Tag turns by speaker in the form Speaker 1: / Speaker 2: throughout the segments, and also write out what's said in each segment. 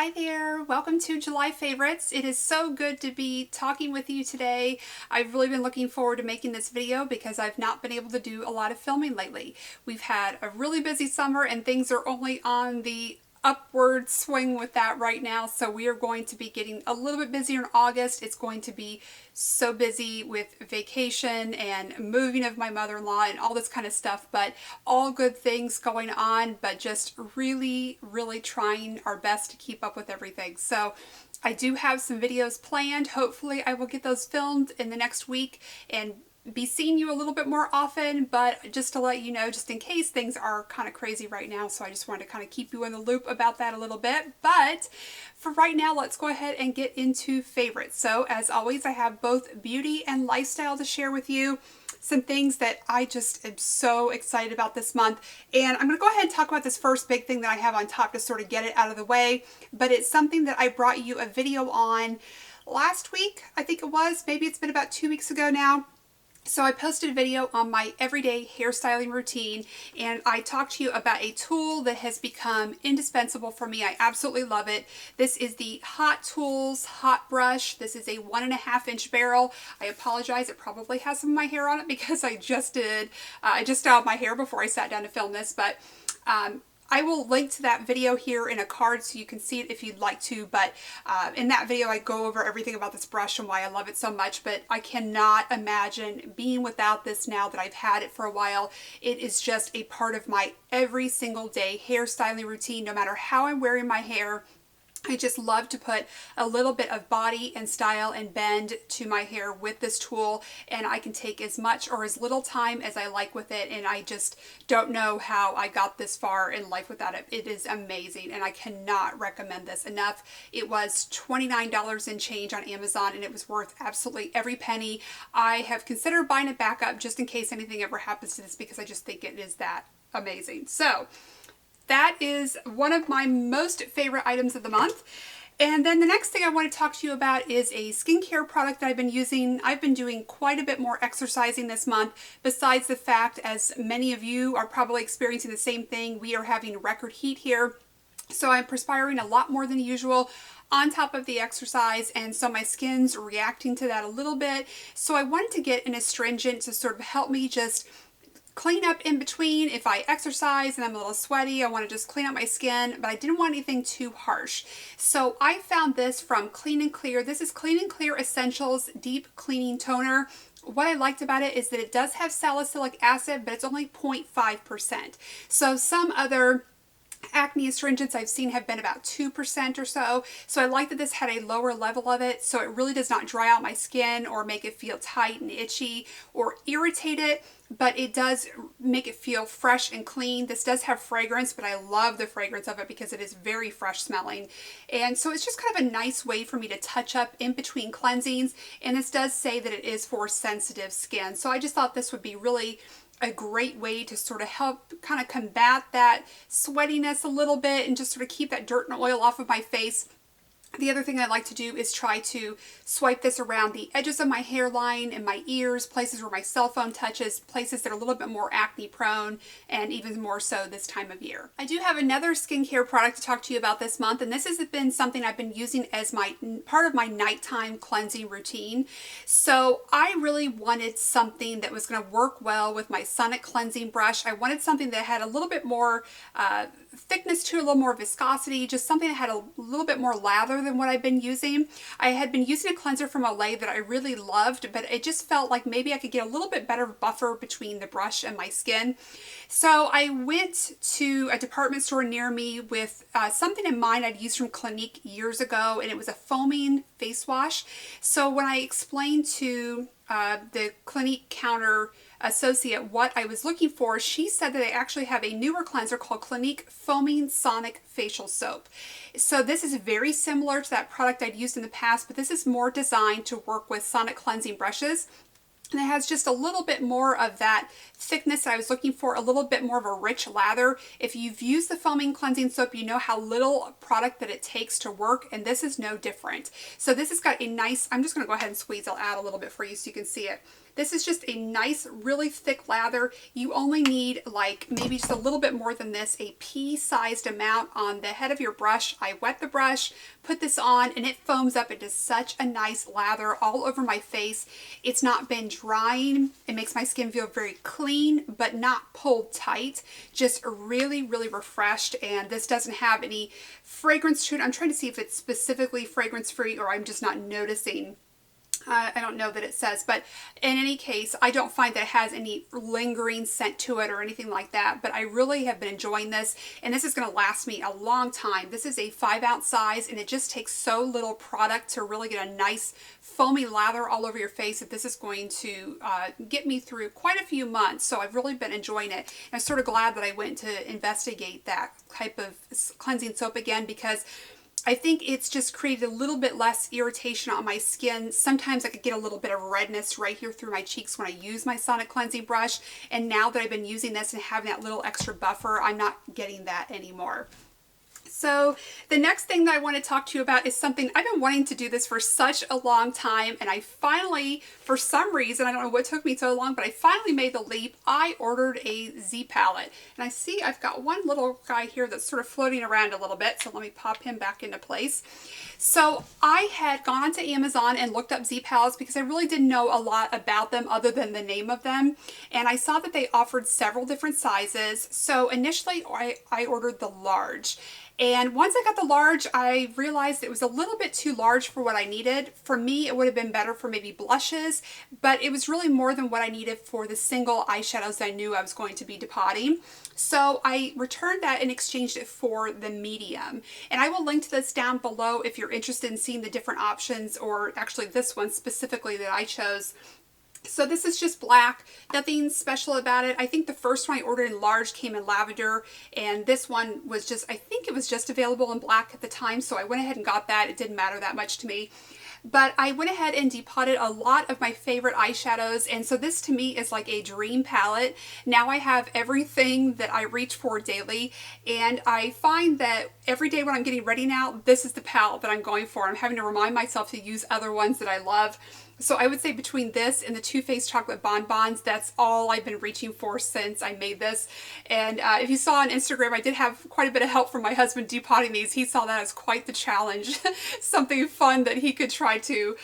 Speaker 1: Hi there, welcome to July Favorites. It is so good to be talking with you today. I've really been looking forward to making this video because I've not been able to do a lot of filming lately. We've had a really busy summer and things are only on the upward swing with that right now, so we are going to be getting a little bit busier in August. It's going to be so busy with vacation and moving of my mother-in-law and all this kind of stuff, but all good things going on, but just really trying our best to keep up with everything. So I do have some videos planned. Hopefully I will get those filmed in the next week and be seeing you a little bit more often, but just to let you know, just in case things are kind of crazy right now, so I just wanted to kind of keep you in the loop about that a little bit. But for right now, let's go ahead and get into favorites. So as always, I have both beauty and lifestyle to share with you. Some things that I just am so excited about this month. And I'm going to go ahead and talk about this first big thing that I have on top to sort of get it out of the way. But it's something that I brought you a video on last week, I think it was. Maybe it's been about 2 weeks ago now. So I posted a video on my everyday hairstyling routine, and I talked to you about a tool that has become indispensable for me. I absolutely love it. This is the Hot Tools Hot Brush. This is a 1.5-inch barrel. I apologize, it probably has some of my hair on it because I just styled my hair before I sat down to film this, but I will link to that video here in a card so you can see it if you'd like to, but in that video I go over everything about this brush and why I love it so much, but I cannot imagine being without this now that I've had it for a while. It is just a part of my every single day hairstyling routine, no matter how I'm wearing my hair. I just love to put a little bit of body and style and bend to my hair with this tool, and I can take as much or as little time as I like with it, and I just don't know how I got this far in life without it. It is amazing, and I cannot recommend this enough. It was $29 and change on Amazon, and it was worth absolutely every penny. I have considered buying it back up just in case anything ever happens to this because I just think it is that amazing. So that is one of my most favorite items of the month. And then the next thing I want to talk to you about is a skincare product that I've been using. I've been doing quite a bit more exercising this month, besides the fact, as many of you are probably experiencing the same thing, we are having record heat here. So I'm perspiring a lot more than usual on top of the exercise, and so my skin's reacting to that a little bit. So I wanted to get an astringent to sort of help me just clean up in between. If I exercise and I'm a little sweaty, I want to just clean up my skin, but I didn't want anything too harsh. So I found this from Clean and Clear. This is Clean and Clear Essentials Deep Cleaning Toner. What I liked about it is that it does have salicylic acid, but it's only 0.5%. So some other acne astringents I've seen have been about 2% or so. So I like that this had a lower level of it, so it really does not dry out my skin or make it feel tight and itchy or irritate it, but it does make it feel fresh and clean. This does have fragrance, but I love the fragrance of it because it is very fresh smelling. And so it's just kind of a nice way for me to touch up in between cleansings. And this does say that it is for sensitive skin. So I just thought this would be really a great way to sort of help kind of combat that sweatiness a little bit and just sort of keep that dirt and oil off of my face. The other thing I like to do is try to swipe this around the edges of my hairline and my ears, places where my cell phone touches, places that are a little bit more acne prone, and even more so this time of year. I do have another skincare product to talk to you about this month, and this has been something I've been using as my part of my nighttime cleansing routine. So I really wanted something that was going to work well with my Sonic cleansing brush. I wanted something that had a little bit more thickness to it, a little more viscosity, just something that had a little bit more lather than what I've been using. I had been using a cleanser from Olay that I really loved, but it just felt like maybe I could get a little bit better buffer between the brush and my skin. So I went to a department store near me with something in mind I'd used from Clinique years ago, and it was a foaming face wash. So when I explained to the Clinique counter associate what I was looking for, she said that they actually have a newer cleanser called Clinique Foaming Sonic Facial Soap. So this is very similar to that product I'd used in the past, but this is more designed to work with Sonic cleansing brushes. And it has just a little bit more of that thickness that I was looking for, a little bit more of a rich lather. If you've used the foaming cleansing soap, you know how little product that it takes to work, and this is no different. So this has got a nice, I'm just going to go ahead and squeeze, I'll add a little bit for you so you can see it. This is just a nice, really thick lather. You only need like maybe just a little bit more than this, a pea-sized amount on the head of your brush. I wet the brush, put this on, and it foams up into such a nice lather all over my face. It's not been drying. It makes my skin feel very clean, but not pulled tight. Just really, really refreshed. And this doesn't have any fragrance to it. I'm trying to see if it's specifically fragrance free or I'm just not noticing. I don't know that it says, but in any case, I don't find that it has any lingering scent to it or anything like that, but I really have been enjoying this, and this is going to last me a long time. This is a 5-ounce size, and it just takes so little product to really get a nice foamy lather all over your face that this is going to get me through quite a few months, so I've really been enjoying it. And I'm sort of glad that I went to investigate that type of cleansing soap again, because I think it's just created a little bit less irritation on my skin. Sometimes I could get a little bit of redness right here through my cheeks when I use my Sonic cleansing brush. And now that I've been using this and having that little extra buffer, I'm not getting that anymore. So the next thing that I want to talk to you about is something I've been wanting to do this for such a long time, and I finally, for some reason, I don't know what took me so long, but I finally made the leap. I ordered a Z palette, and I see I've got one little guy here that's sort of floating around a little bit, so let me pop him back into place. So I had gone onto Amazon and looked up Z palettes because I really didn't know a lot about them other than the name of them, and I saw that they offered several different sizes. So initially I ordered the large. And once I got the large, I realized it was a little bit too large for what I needed. For me, it would have been better for maybe blushes, but it was really more than what I needed for the single eyeshadows I knew I was going to be depotting. So I returned that and exchanged it for the medium. And I will link to this down below if you're interested in seeing the different options, or actually this one specifically that I chose. So this is just black, nothing special about it. I think the first one I ordered in large came in lavender, and this one was just, I think it was just available in black at the time, so I went ahead and got that. It didn't matter that much to me. But I went ahead and depotted a lot of my favorite eyeshadows, and so this to me is like a dream palette. Now I have everything that I reach for daily, and I find that every day when I'm getting ready now, this is the palette that I'm going for. I'm having to remind myself to use other ones that I love. So I would say between this and the Too Faced Chocolate Bonbons, that's all I've been reaching for since I made this. And if you saw on Instagram, I did have quite a bit of help from my husband depotting these. He saw that as quite the challenge, something fun that he could try to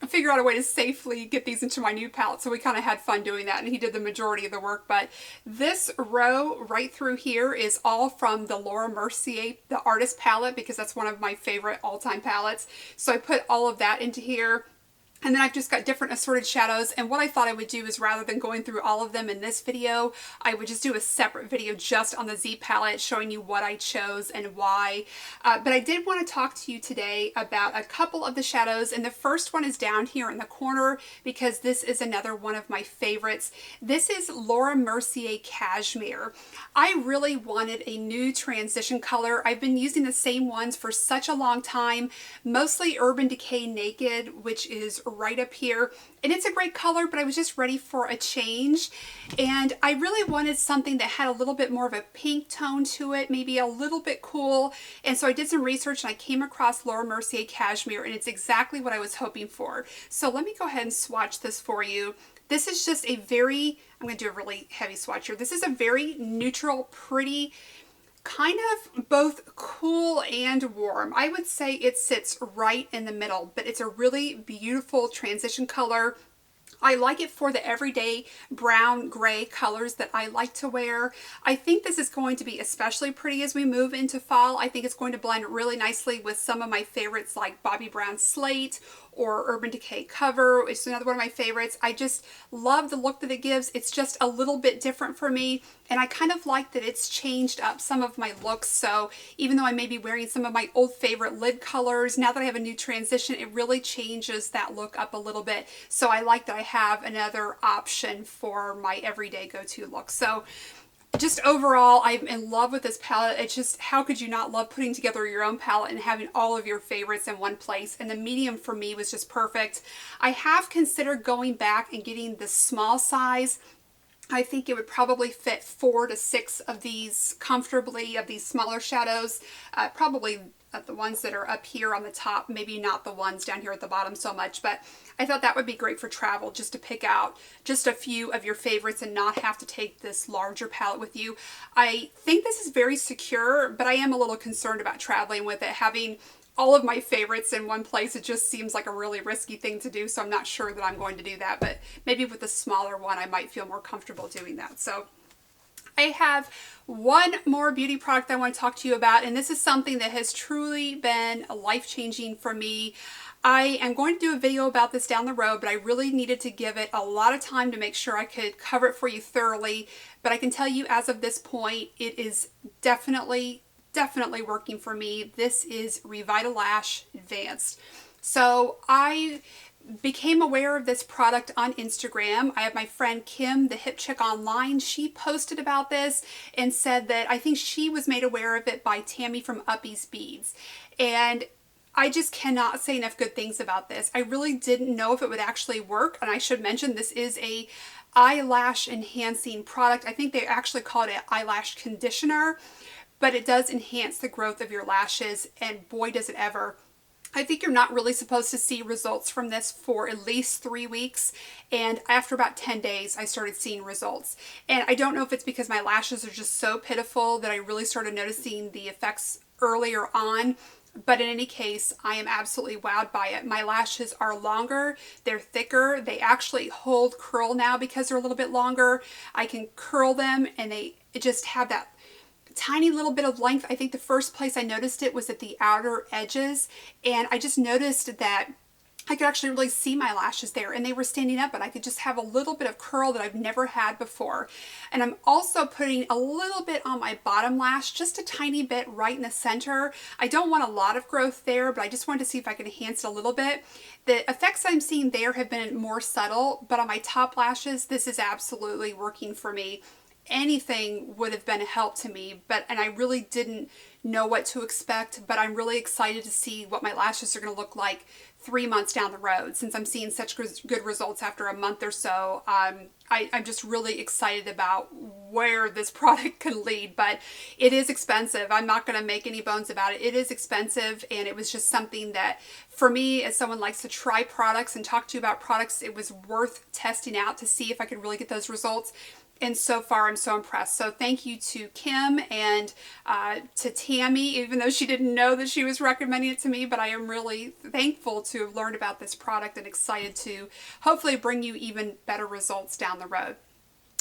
Speaker 1: figure out a way to safely get these into my new palette. So we kind of had fun doing that, and he did the majority of the work. But this row right through here is all from the Laura Mercier, the Artist palette, because that's one of my favorite all-time palettes. So I put all of that into here. And then I've just got different assorted shadows, and what I thought I would do is, rather than going through all of them in this video, I would just do a separate video just on the Z palette showing you what I chose and why. But I did want to talk to you today about a couple of the shadows, and the first one is down here in the corner because this is another one of my favorites. This is Laura Mercier Cashmere. I really wanted a new transition color. I've been using the same ones for such a long time, mostly Urban Decay Naked, which is right up here, and it's a great color, but I was just ready for a change, and I really wanted something that had a little bit more of a pink tone to it, maybe a little bit cool. And so I did some research and I came across Laura Mercier Cashmere, and it's exactly what I was hoping for. So let me go ahead and swatch this for you. This is just a very, I'm going to do a really heavy swatch here. This is a very neutral, pretty, kind of both cool and warm. I would say it sits right in the middle, but it's a really beautiful transition color. I like it for the everyday brown, gray colors that I like to wear. I think this is going to be especially pretty as we move into fall. I think it's going to blend really nicely with some of my favorites like Bobbi Brown Slate or Urban Decay Cover. It's another one of my favorites. I just love the look that it gives. It's just a little bit different for me, and I kind of like that it's changed up some of my looks. So even though I may be wearing some of my old favorite lid colors, now that I have a new transition, it really changes that look up a little bit. So I like that I have another option for my everyday go-to look. So just overall, I'm in love with this palette. It's just, how could you not love putting together your own palette and having all of your favorites in one place? And the medium for me was just perfect. I have considered going back and getting the small size. I think it would probably fit 4 to 6 of these comfortably, of these smaller shadows. Probably the ones that are up here on the top, maybe not the ones down here at the bottom so much, but I thought that would be great for travel, just to pick out just a few of your favorites and not have to take this larger palette with you. I think this is very secure, but I am a little concerned about traveling with it. Having all of my favorites in one place, it just seems like a really risky thing to do, so I'm not sure that I'm going to do that, but maybe with a smaller one I might feel more comfortable doing that. So I have one more beauty product I want to talk to you about, and this is something that has truly been life-changing for me. I am going to do a video about this down the road, but I really needed to give it a lot of time to make sure I could cover it for you thoroughly. But I can tell you as of this point, it is definitely working for me. This is Revitalash Advanced. So I became aware of this product on Instagram. I have my friend Kim, the hip chick online. She posted about this and said that I think she was made aware of it by Tammy from Uppies Beads. And I just cannot say enough good things about this. I really didn't know if it would actually work. And I should mention this is a eyelash enhancing product. I think they actually call it an eyelash conditioner, but it does enhance the growth of your lashes, and boy does it ever. I think you're not really supposed to see results from this for at least 3 weeks, and after about 10 days I started seeing results. And I don't know if it's because my lashes are just so pitiful that I really started noticing the effects earlier on, but in any case, I am absolutely wowed by it. My lashes are longer, they're thicker, they actually hold curl now because they're a little bit longer. I can curl them and they just have that tiny little bit of length. I think the first place I noticed it was at the outer edges, and I just noticed that I could actually really see my lashes there, and they were standing up, but I could just have a little bit of curl that I've never had before. And I'm also putting a little bit on my bottom lash, just a tiny bit right in the center. I don't want a lot of growth there, but I just wanted to see if I could enhance it a little bit. The effects I'm seeing there have been more subtle, but on my top lashes, this is absolutely working for me. Anything would have been a help to me, and I really didn't know what to expect, but I'm really excited to see what my lashes are going to look like 3 months down the road. Since I'm seeing such good results after a month or so, I'm just really excited about where this product can lead. But it is expensive. I'm not going to make any bones about it. It is expensive, and it was just something that for me, as someone likes to try products and talk to you about products, it was worth testing out to see if I could really get those results. And so far, I'm so impressed. So thank you to Kim and to Tammy, even though she didn't know that she was recommending it to me, but I am really thankful to have learned about this product and excited to hopefully bring you even better results down the road.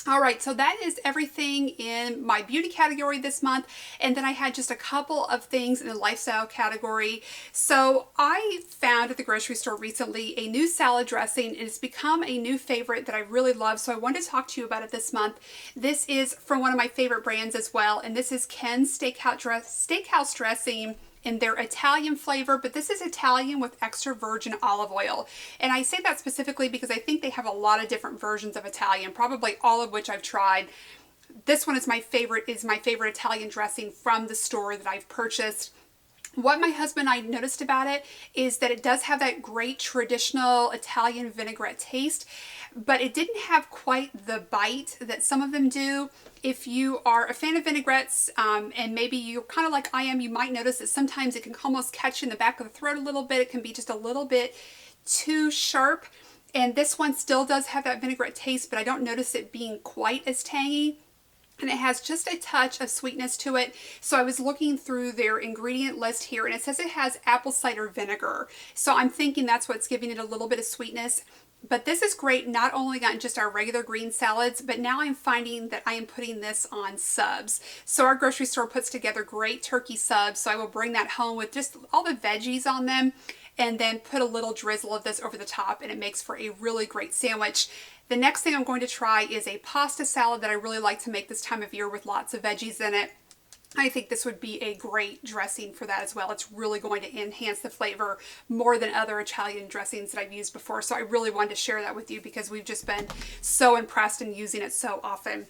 Speaker 1: All right, so that is everything in my beauty category this month. And then I had just a couple of things in the lifestyle category. So I found at the grocery store recently a new salad dressing. It's become a new favorite that I really love. So I wanted to talk to you about it this month. This is from one of my favorite brands as well. And this is Ken's Steakhouse Dressing in their Italian flavor, but this is Italian with extra virgin olive oil. And I say that specifically because I think they have a lot of different versions of Italian, probably all of which I've tried. This one is my favorite Italian dressing from the store that I've purchased. What my husband and I noticed about it is that it does have that great traditional Italian vinaigrette taste, but it didn't have quite the bite that some of them do. If you are a fan of vinaigrettes, and maybe you're kind of like I am, you might notice that sometimes it can almost catch you in the back of the throat a little bit. It can be just a little bit too sharp. And this one still does have that vinaigrette taste, but I don't notice it being quite as tangy. And it has just a touch of sweetness to it. So I was looking through their ingredient list here, and it says it has apple cider vinegar. So I'm thinking that's what's giving it a little bit of sweetness. But this is great not only on just our regular green salads, but now I'm finding that I am putting this on subs. So our grocery store puts together great turkey subs, so I will bring that home with just all the veggies on them and then put a little drizzle of this over the top, and it makes for a really great sandwich. The next thing I'm going to try is a pasta salad that I really like to make this time of year with lots of veggies in it. I think this would be a great dressing for that as well. It's really going to enhance the flavor more than other Italian dressings that I've used before. So I really wanted to share that with you because we've just been so impressed and using it so often.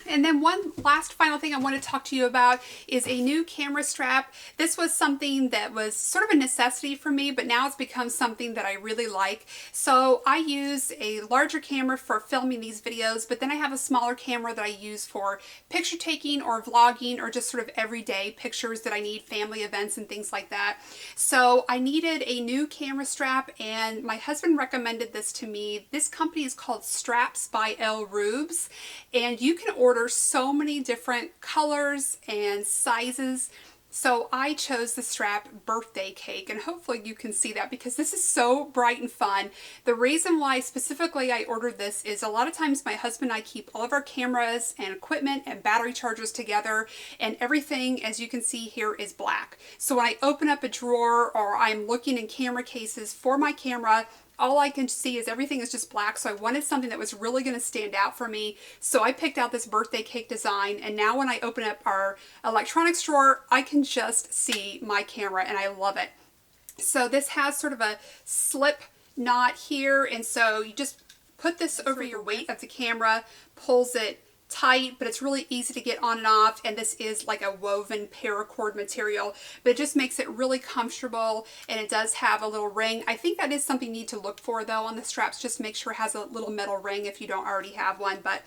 Speaker 1: And then one last final thing I want to talk to you about is a new camera strap. This was something that was sort of a necessity for me, but now it's become something that I really like. So I use a larger camera for filming these videos, but then I have a smaller camera that I use for picture taking or vlogging or just sort of everyday pictures that I need, family events and things like that. So I needed a new camera strap, and my husband recommended this to me. This company is called Straps by Elle Rubes, and you can order so many different colors and sizes. So I chose the strap birthday cake, and hopefully you can see that because this is so bright and fun. The reason why specifically I ordered this is a lot of times my husband and I keep all of our cameras and equipment and battery chargers together, and everything, as you can see here, is black. So when I open up a drawer or I'm looking in camera cases for my camera, all I can see is everything is just black. So I wanted something that was really going to stand out for me. So I picked out this birthday cake design, and now when I open up our electronics drawer, I can just see my camera, and I love it. So this has sort of a slip knot here, and so you just put this over your weight of the camera, pulls it tight, but it's really easy to get on and off, and this is like a woven paracord material, but it just makes it really comfortable, and it does have a little ring. I think that is something you need to look for though on the straps. Just make sure it has a little metal ring if you don't already have one, but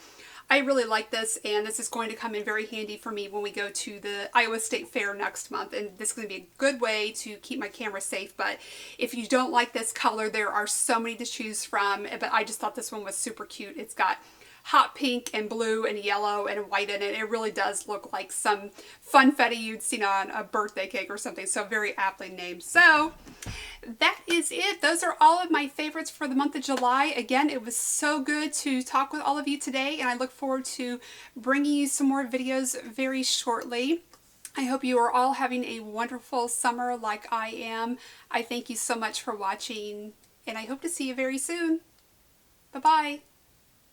Speaker 1: I really like this, and this is going to come in very handy for me when we go to the Iowa State Fair next month, and this is going to be a good way to keep my camera safe. But if you don't like this color, there are so many to choose from, but I just thought this one was super cute. It's got hot pink and blue and yellow and white in it. It really does look like some funfetti you'd seen on a birthday cake or something, so very aptly named. So that is it. Those are all of my favorites for the month of July. Again, it was so good to talk with all of you today, and I look forward to bringing you some more videos very shortly. I hope you are all having a wonderful summer like I am. I thank you so much for watching, and I hope to see you very soon. Bye-bye.